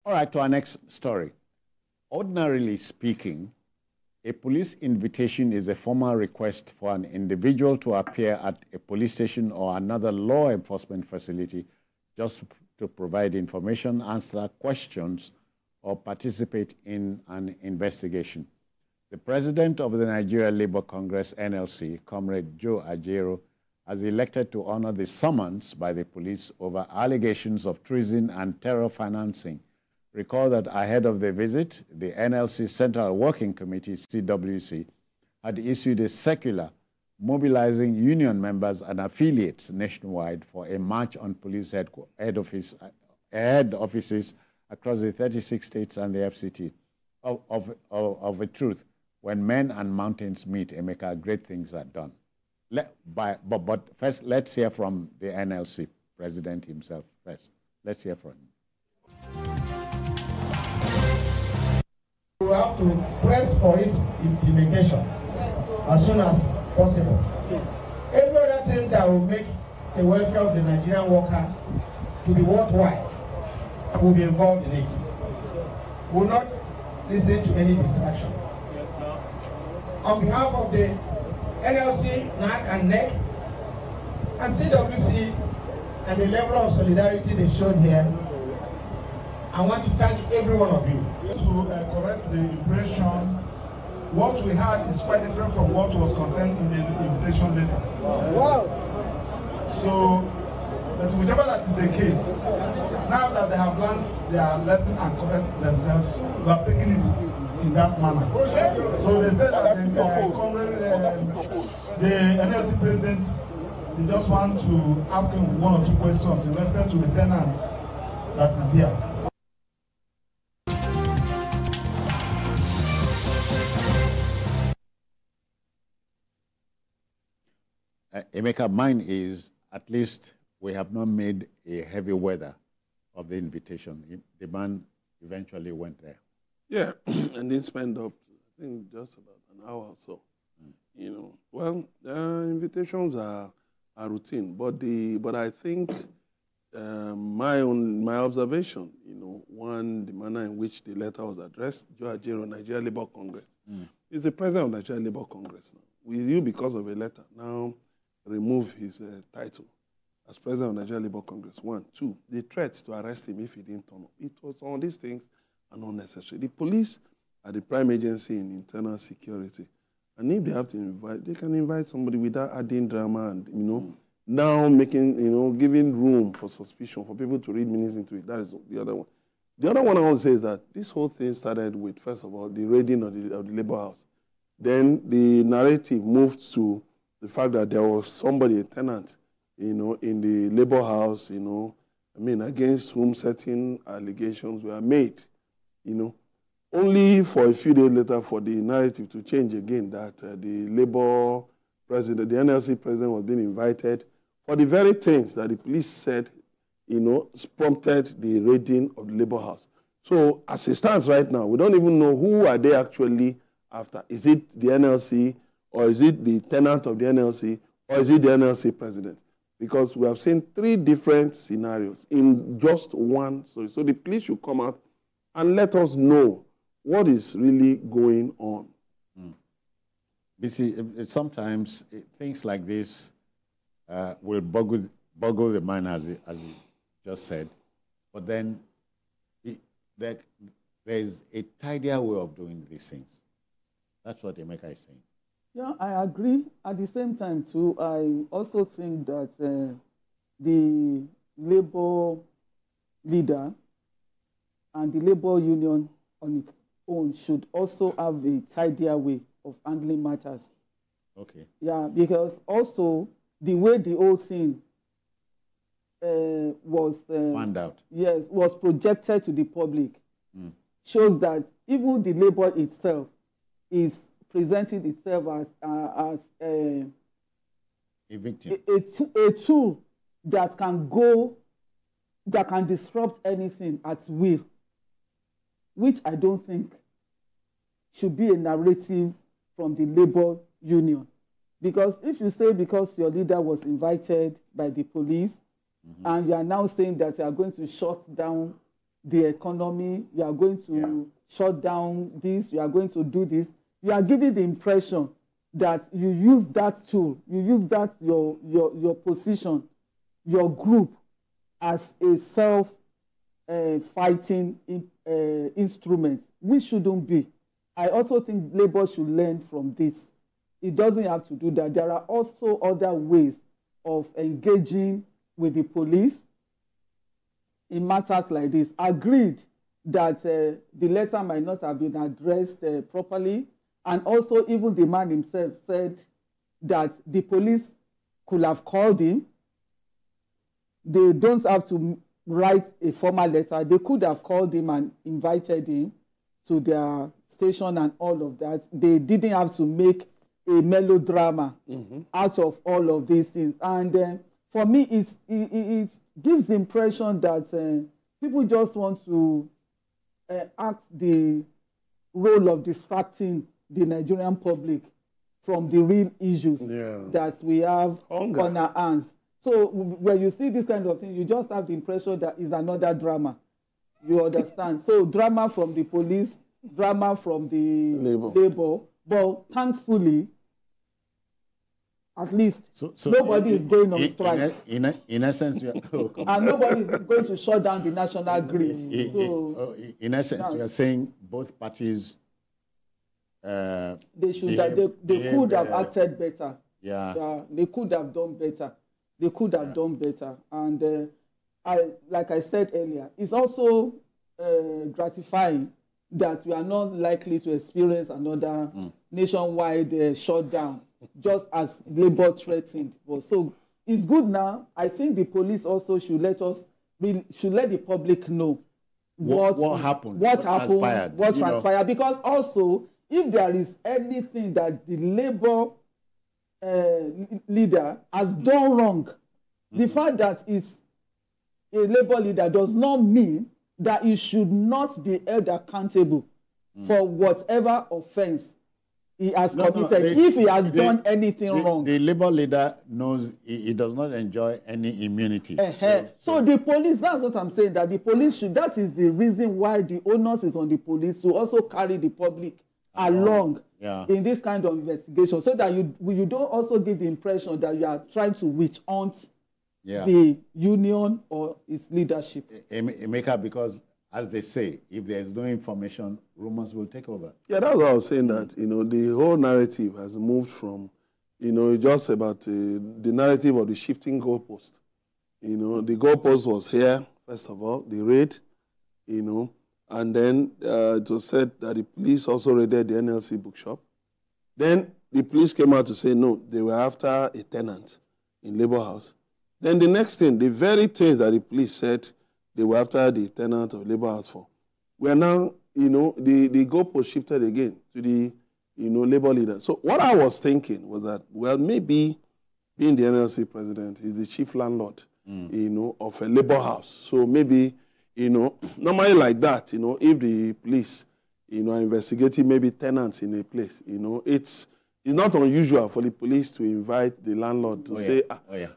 All right, to our next story. Ordinarily speaking, a police invitation is a formal request for an individual to appear at a police station or another law enforcement facility just to provide information, answer questions, or participate in an investigation. The president of the Nigeria Labour Congress, NLC, Comrade Joe Ajaero, has elected to honor the summons by the police over allegations of treason and terror financing. Recall that ahead of the visit, the NLC Central Working Committee, CWC, had issued a circular mobilizing union members and affiliates nationwide for a march on police head offices across the 36 states and the FCT. Of a truth, when men and mountains meet, Emeka, great things are done. But first, let's hear from the NLC president himself first. Let's hear from him. We have to press for its implementation as soon as possible. Every other thing that will make the welfare of the Nigerian worker to be worthwhile will be involved in it. We will not listen to any distraction. On behalf of the NLC, NAC and NEC, and CWC, and the level of solidarity they showed here, I want to thank every one of you. To correct the impression, what we had is quite different from what was contained in the invitation letter. Wow! So, but whichever that is the case, now that they have learned their lesson and correct themselves, we have taken it in that manner. So they said that the NLC president, they just want to ask him one or two questions in respect to the tenant that is here. Emeka, mine is, at least we have not made a heavy weather of the invitation. The man eventually went there. Yeah, and they spent up, I think, just about an hour or so. You know, well, invitations are routine, but I think my observation, you know, one, the manner in which the letter was addressed, Joe Ajaero, Nigeria Labour Congress, is the president of Nigeria Labour Congress now. With you because of a letter, now remove his title as president of Nigeria Labour Congress. One. Two, the threat to arrest him if he didn't turn up. It was on these things and unnecessary. The police are the prime agency in internal security. And if they have to invite, they can invite somebody without adding drama and, you know, now making, you know, giving room for suspicion, for people to read meanings into it. That is the other one. The other one I want to say is that this whole thing started with, first of all, the raiding of the Labour House. Then the narrative moved to the fact that there was somebody, a tenant, you know, in the Labour House, you know, I mean, against whom certain allegations were made, you know, only for a few days later for the narrative to change again, that the Labour president, the NLC president was being invited for the very things that the police said, you know, prompted the raiding of the Labour House. So as it stands right now, we don't even know who are they actually after. Is it the NLC, or is it the tenant of the NLC, or is it the NLC president? Because we have seen three different scenarios in just one story. So the police should come out and let us know what is really going on. Sometimes things like this will boggle the mind, as he just said. But then there is a tidier way of doing these things. That's what Emeka is saying. Yeah, I agree. At the same time, too, I also think that the labor leader and the labor union on its own should also have a tidier way of handling matters. Okay. Yeah, because also the way the whole thing was found out. Yes, was projected to the public shows that even the labor itself is presenting itself as a victim, a tool that can disrupt anything at will, which I don't think should be a narrative from the labor union. Because if you say because your leader was invited by the police and you are now saying that you are going to shut down the economy, you are going to shut down this, you are going to do this. You are giving the impression that you use that tool, you use that your position, your group as a self-fighting instrument. We shouldn't be. I also think Labour should learn from this. It doesn't have to do that. There are also other ways of engaging with the police in matters like this. Agreed that the letter might not have been addressed properly, and also even the man himself said that the police could have called him. They don't have to write a formal letter. They could have called him and invited him to their station and all of that. They didn't have to make a melodrama out of all of these things. And for me, it gives the impression that people just want to act the role of distracting the Nigerian public from the real issues that we have on our hands. So when you see this kind of thing, you just have the impression that it's another drama. You understand? So drama from the police, drama from the labor. But thankfully, at least nobody is going on strike. In essence, and nobody is going to shut down the national grid. In essence, you are saying both parties they could have acted better. They could have done better. They could have done better. And like I said earlier, it's also gratifying that we are not likely to experience another nationwide shutdown, just as Labour threatened. So it's good now. I think the police also should let the public know what happened, what transpired. Because also, if there is anything that the Labour leader has done wrong, the fact that it's a Labour leader does not mean that he should not be held accountable for whatever offence he has committed, if he has done anything wrong. The Labour leader knows he does not enjoy any immunity. So the police, that's what I'm saying, that the police should, that is the reason why the onus is on the police to also carry the public along in this kind of investigation, so that you don't also give the impression that you are trying to witch hunt the union or its leadership. Emeka, because as they say, if there is no information, rumors will take over. Yeah, that's what I was saying, that, the whole narrative has moved from, just about the narrative of the shifting goalpost. The goalpost was here, first of all, the raid, and then it was said that the police also raided the NLC bookshop. Then the police came out to say, no, they were after a tenant in Labour House. Then the next thing, the very things that the police said they were after the tenant of Labour House for, were now, the goalpost shifted again to the, Labour leader. So what I was thinking was that, well, maybe being the NLC president is the chief landlord, of a Labour House. So maybe, normally like that, if the police, are investigating maybe tenants in a place, it's not unusual for the police to invite the landlord to say,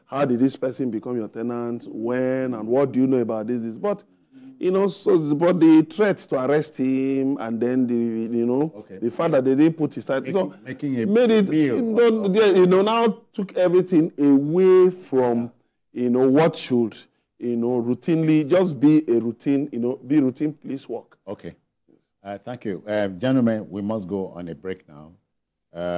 how did this person become your tenant, when, and what do you know about this? But, but the threat to arrest him, and then the fact that they didn't put his side, now took everything away from, what should, routinely just be a routine, be routine police work. Okay. Thank you. Gentlemen, we must go on a break now.